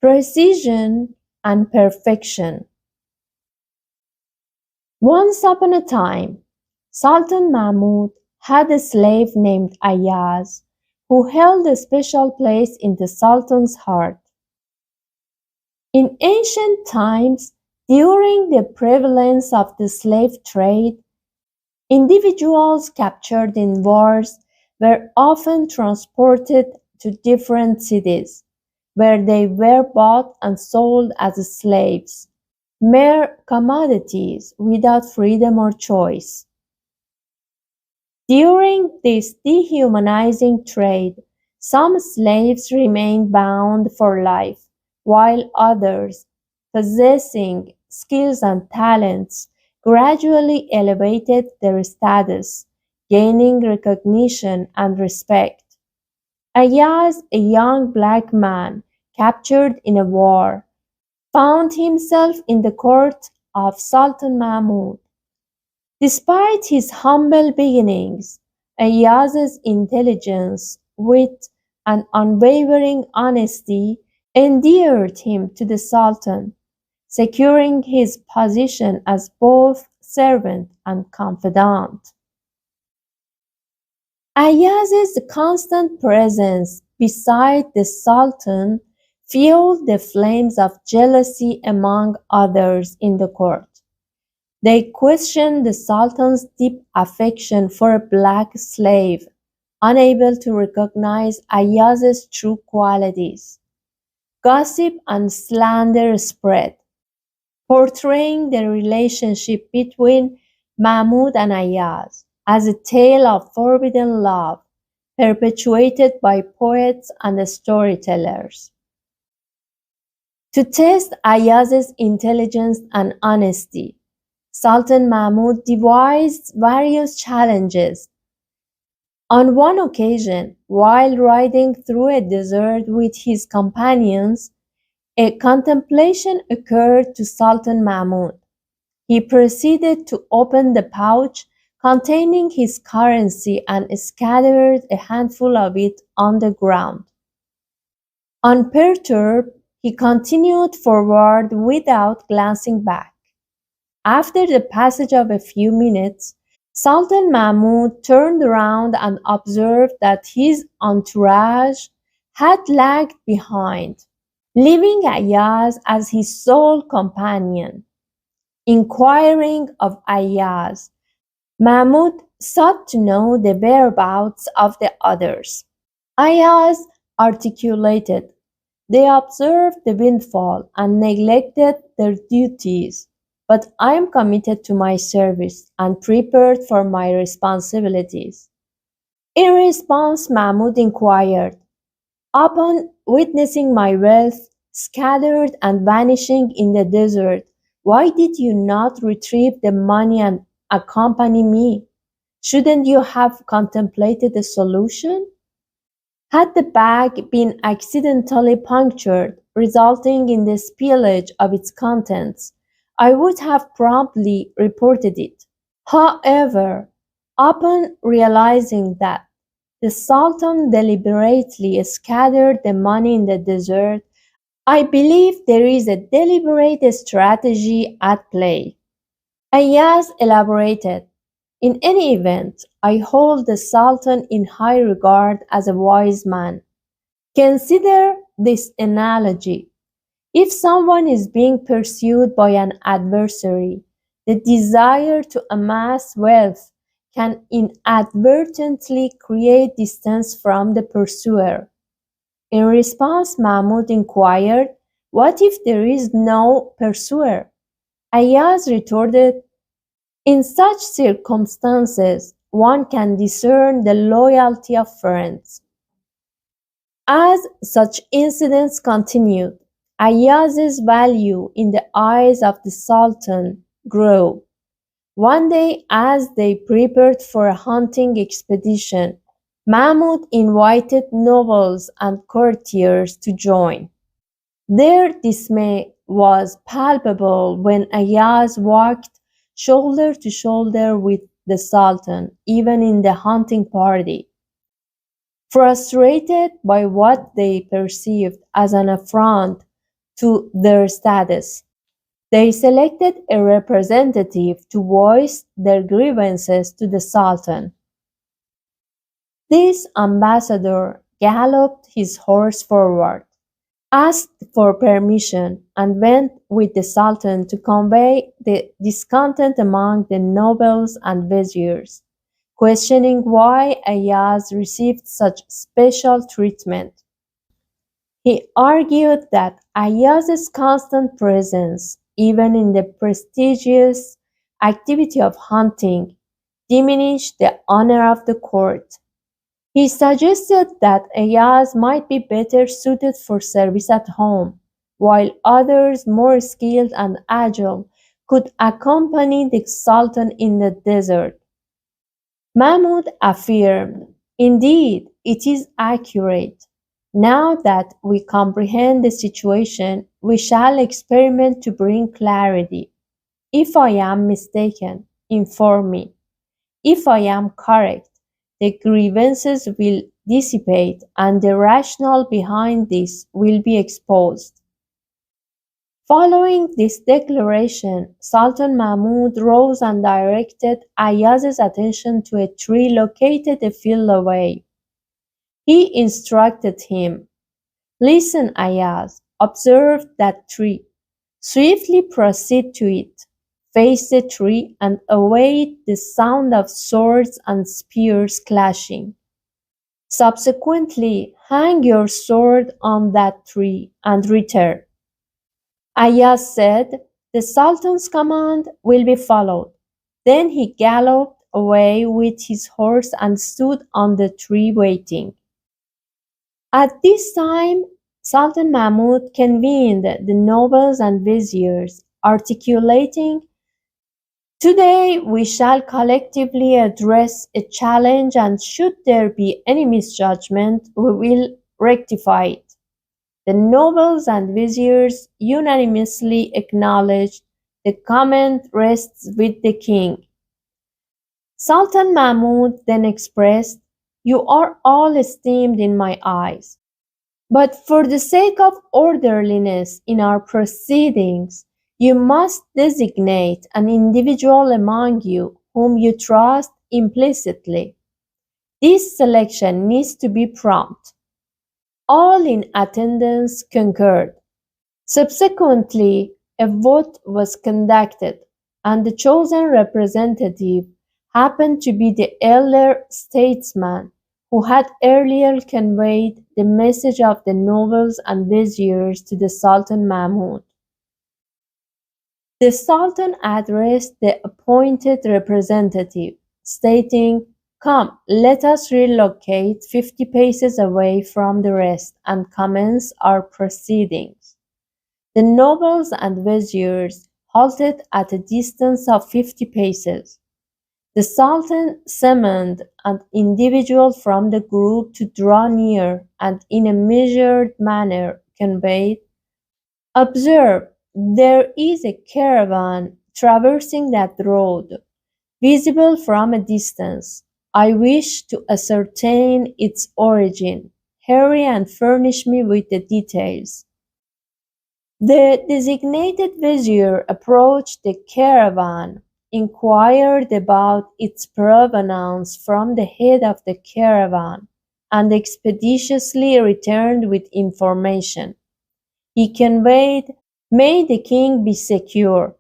precision, and perfection. Once upon a time, Sultan Mahmud had a slave named Ayaz who held a special place in the Sultan's heart. In ancient times, during the prevalence of the slave trade, individuals captured in wars were often transported to different cities, where they were bought and sold as slaves, mere commodities without freedom or choice. During this dehumanizing trade, some slaves remained bound for life, while others, possessing skills and talents, gradually elevated their status, gaining recognition and respect. Ayaz, a young black man captured in a war, found himself in the court of Sultan Mahmud. Despite his humble beginnings, Ayaz's intelligence, wit, and unwavering honesty endeared him to the Sultan, securing his position as both servant and confidant. Ayaz's constant presence beside the Sultan fueled the flames of jealousy among others in the court. They questioned the Sultan's deep affection for a black slave, unable to recognize Ayaz's true qualities. Gossip and slander spread, portraying the relationship between Mahmud and Ayaz as a tale of forbidden love perpetuated by poets and storytellers. To test Ayaz's intelligence and honesty, Sultan Mahmud devised various challenges. On one occasion, while riding through a desert with his companions, a contemplation occurred to Sultan Mahmud. He proceeded to open the pouch containing his currency and scattered a handful of it on the ground. Unperturbed, he continued forward without glancing back. After the passage of a few minutes, Sultan Mahmud turned around and observed that his entourage had lagged behind, leaving Ayaz as his sole companion. Inquiring of Ayaz, Mahmud sought to know the whereabouts of the others. Ayaz articulated, "They observed the windfall and neglected their duties. But I am committed to my service and prepared for my responsibilities." In response, Mahmud inquired, "Upon witnessing my wealth scattered and vanishing in the desert, why did you not retrieve the money and accompany me? Shouldn't you have contemplated a solution? Had the bag been accidentally punctured, resulting in the spillage of its contents, I would have promptly reported it. However, upon realizing that the Sultan deliberately scattered the money in the desert, I believe there is a deliberate strategy at play." Ayaz elaborated, "In any event, I hold the Sultan in high regard as a wise man. Consider this analogy. If someone is being pursued by an adversary, the desire to amass wealth can inadvertently create distance from the pursuer." In response, Mahmud inquired, "What if there is no pursuer?" Ayaz retorted, "In such circumstances, one can discern the loyalty of friends." As such incidents continued, Ayaz's value in the eyes of the Sultan grew. One day, as they prepared for a hunting expedition, Mahmud invited nobles and courtiers to join. Their dismay was palpable when Ayaz walked shoulder to shoulder with the Sultan, even in the hunting party. Frustrated by what they perceived as an affront to their status. They selected a representative to voice their grievances to the Sultan. This ambassador galloped his horse forward, asked for permission, and went with the Sultan to convey the discontent among the nobles and viziers, questioning why Ayaz received such special treatment. He argued that Ayaz's constant presence, even in the prestigious activity of hunting, diminished the honor of the court. He suggested that Ayaz might be better suited for service at home, while others more skilled and agile could accompany the Sultan in the desert. Mahmud affirmed, "Indeed, it is accurate. Now that we comprehend the situation, we shall experiment to bring clarity. If I am mistaken, inform me. If I am correct, the grievances will dissipate and the rationale behind this will be exposed." Following this declaration, Sultan Mahmud rose and directed Ayaz's attention to a tree located a field away. He instructed him, "Listen, Ayaz, observe that tree. Swiftly proceed to it. Face the tree and await the sound of swords and spears clashing. Subsequently, hang your sword on that tree and return." Ayaz said, "The Sultan's command will be followed." Then he galloped away with his horse and stood on the tree waiting. At this time, Sultan Mahmud convened the nobles and viziers, articulating, "Today we shall collectively address a challenge, and should there be any misjudgment, we will rectify it." The nobles and viziers unanimously acknowledged the comment rests with the king. Sultan Mahmud then expressed, "You are all esteemed in my eyes. But for the sake of orderliness in our proceedings, you must designate an individual among you whom you trust implicitly. This selection needs to be prompt." All in attendance concurred. Subsequently, a vote was conducted, and the chosen representative happened to be the elder statesman who had earlier conveyed the message of the nobles and viziers to the Sultan Mahmud. The Sultan addressed the appointed representative, stating, "Come, let us relocate 50 paces away from the rest and commence our proceedings." The nobles and viziers halted at a distance of 50 paces. The Sultan summoned an individual from the group to draw near and in a measured manner conveyed, "Observe, there is a caravan traversing that road, visible from a distance. I wish to ascertain its origin. Hurry and furnish me with the details." The designated vizier approached the caravan, inquired about its provenance from the head of the caravan, and expeditiously returned with information. He conveyed, "May the king be secure.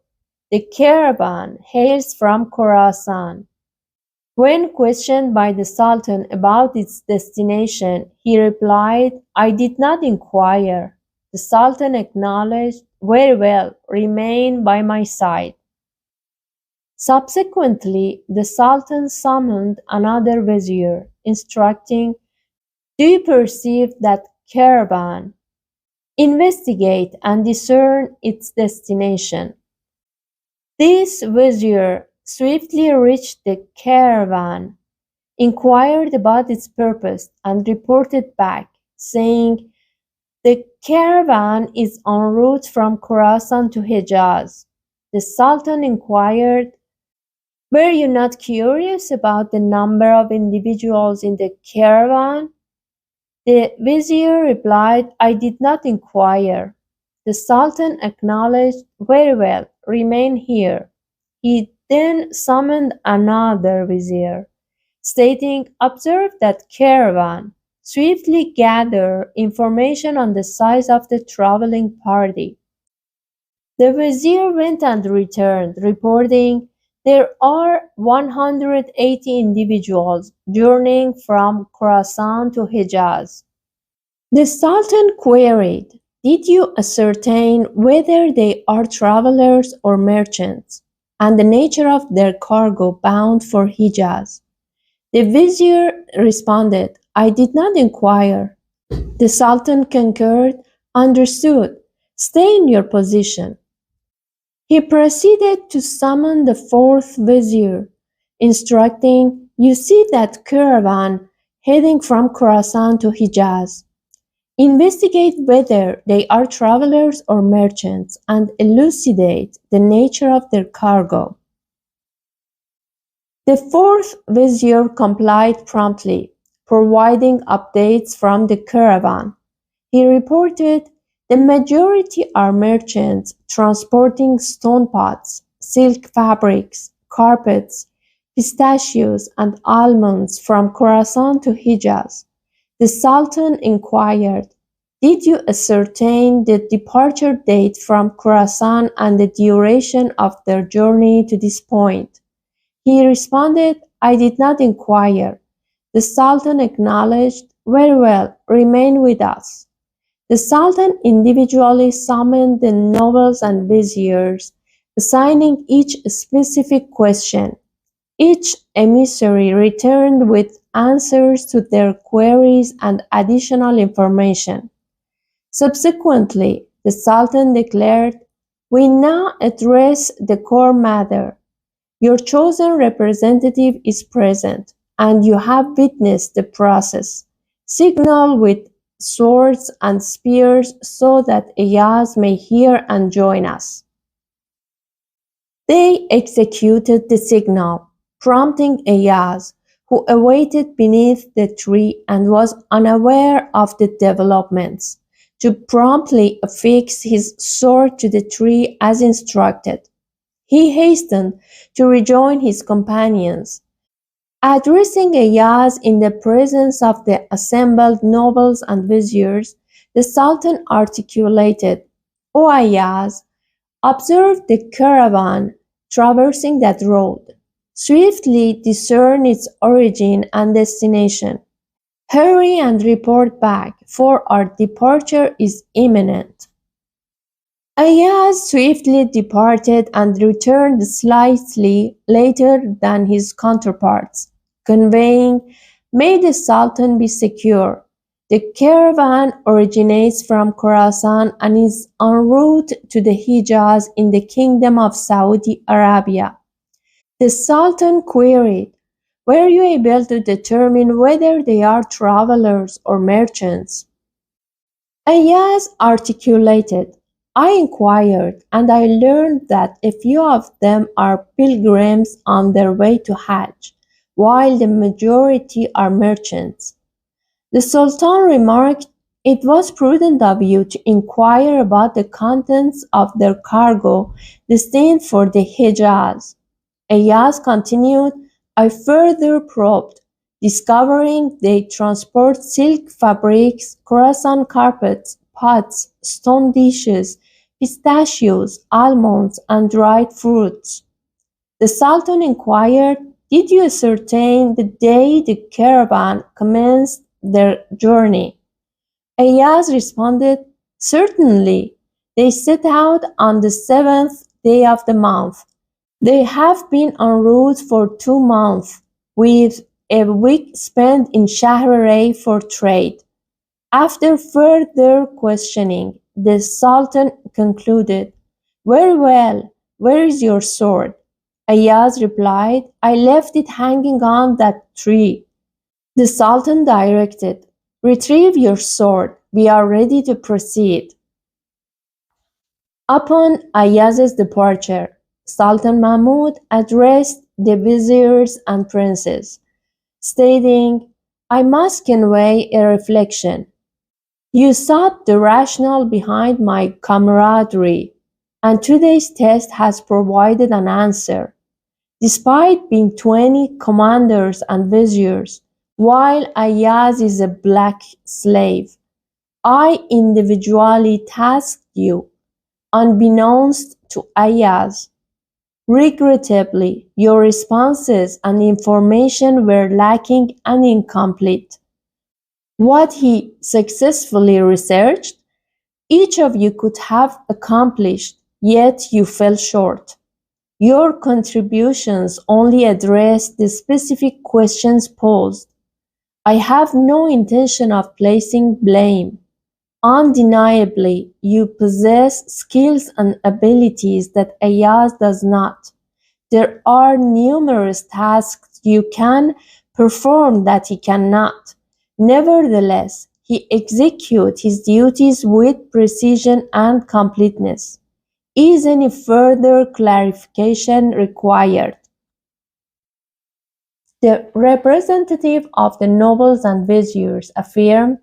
The caravan hails from Khorasan." When questioned by the Sultan about its destination, he replied, "I did not inquire." The Sultan acknowledged, "Very well, remain by my side." Subsequently, the Sultan summoned another vizier, instructing, "Do you perceive that caravan? Investigate and discern its destination." This vizier swiftly reached the caravan, inquired about its purpose, and reported back, saying, "The caravan is en route from Khorasan to Hejaz." The Sultan inquired, "Were you not curious about the number of individuals in the caravan?" The vizier replied, "I did not inquire." The Sultan acknowledged, "Very well, remain here." He then summoned another vizier, stating, "Observe that caravan. Swiftly gather information on the size of the traveling party." The vizier went and returned, reporting, "There are 180 individuals journeying from Khorasan to Hejaz." The Sultan queried, "Did you ascertain whether they are travelers or merchants, and the nature of their cargo bound for Hejaz?" The vizier responded, "I did not inquire." The Sultan concurred, "Understood. Stay in your position." He proceeded to summon the fourth vizier, instructing, "You see that caravan heading from Khorasan to Hejaz. Investigate whether they are travelers or merchants and elucidate the nature of their cargo." The fourth vizier complied promptly, providing updates from the caravan. He reported, "The majority are merchants transporting stone pots, silk fabrics, carpets, pistachios, and almonds from Khorasan to Hejaz." The Sultan inquired, "Did you ascertain the departure date from Khorasan and the duration of their journey to this point?" He responded, "I did not inquire." The Sultan acknowledged, "Very well, remain with us." The Sultan individually summoned the nobles and viziers, assigning each a specific question. Each emissary returned with answers to their queries and additional information. Subsequently, the Sultan declared, "We now address the core matter. Your chosen representative is present, and you have witnessed the process. Signal with swords and spears so that Ayaz may hear and join us." They executed the signal, prompting Ayaz, who awaited beneath the tree and was unaware of the developments, to promptly affix his sword to the tree as instructed. He hastened to rejoin his companions. Addressing Ayaz in the presence of the assembled nobles and viziers, the Sultan articulated, "O Ayaz, observe the caravan traversing that road. Swiftly discern its origin and destination. Hurry and report back, for our departure is imminent." Ayaz swiftly departed and returned slightly later than his counterparts, conveying, "May the Sultan be secure. The caravan originates from Khorasan and is en route to the Hejaz in the Kingdom of Saudi Arabia." The Sultan queried, "Were you able to determine whether they are travelers or merchants?" Ayaz articulated, "I inquired, and I learned that a few of them are pilgrims on their way to Hajj, while the majority are merchants." The Sultan remarked, "It was prudent of you to inquire about the contents of their cargo destined for the Hejaz." Ayaz continued, "I further probed, discovering they transport silk fabrics, Khorasan carpets, pots, stone dishes, pistachios, almonds, and dried fruits." The Sultan inquired, "Did you ascertain the day the caravan commenced their journey?" Ayaz responded, "Certainly. They set out on the 7th day of the month. They have been en route for 2 months, with a week spent in Shahrar for trade." After further questioning, the Sultan concluded, "Very well, where is your sword?" Ayaz replied, "I left it hanging on that tree." The Sultan directed, "Retrieve your sword. We are ready to proceed." Upon Ayaz's departure, Sultan Mahmud addressed the viziers and princes, stating, "I must convey a reflection. You sought the rationale behind my camaraderie, and today's test has provided an answer. Despite being 20 commanders and viziers, while Ayaz is a black slave, I individually tasked you, unbeknownst to Ayaz. Regrettably, your responses and information were lacking and incomplete. What he successfully researched, each of you could have accomplished, yet you fell short. Your contributions only addressed the specific questions posed. I have no intention of placing blame. Undeniably, you possess skills and abilities that Ayaz does not. There are numerous tasks you can perform that he cannot. Nevertheless, he executes his duties with precision and completeness. Is any further clarification required? The representative of the nobles and viziers affirmed,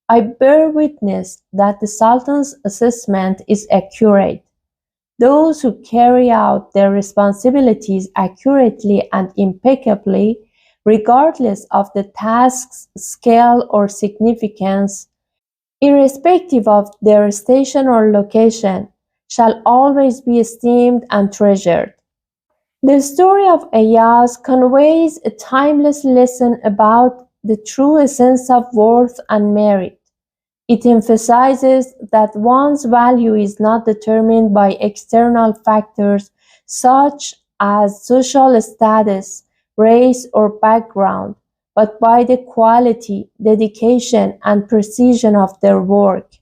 I bear witness that the Sultan's assessment is accurate. Those who carry out their responsibilities accurately and impeccably, regardless of the task's scale or significance, irrespective of their station or location, shall always be esteemed and treasured. The story of Ayaz conveys a timeless lesson about the true essence of worth and merit. It emphasizes that one's value is not determined by external factors such as social status, race, or background, but by the quality, dedication, and precision of their work.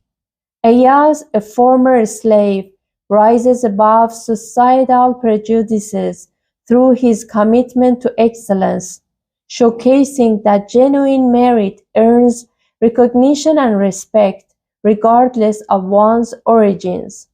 Ayaz, a former slave, rises above societal prejudices through his commitment to excellence, showcasing that genuine merit earns recognition and respect regardless of one's origins.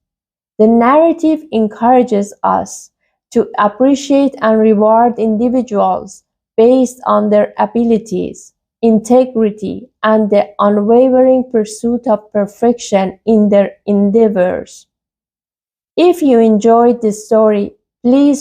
The narrative encourages us to appreciate and reward individuals based on their abilities, integrity, and the unwavering pursuit of perfection in their endeavors. If you enjoyed this story, please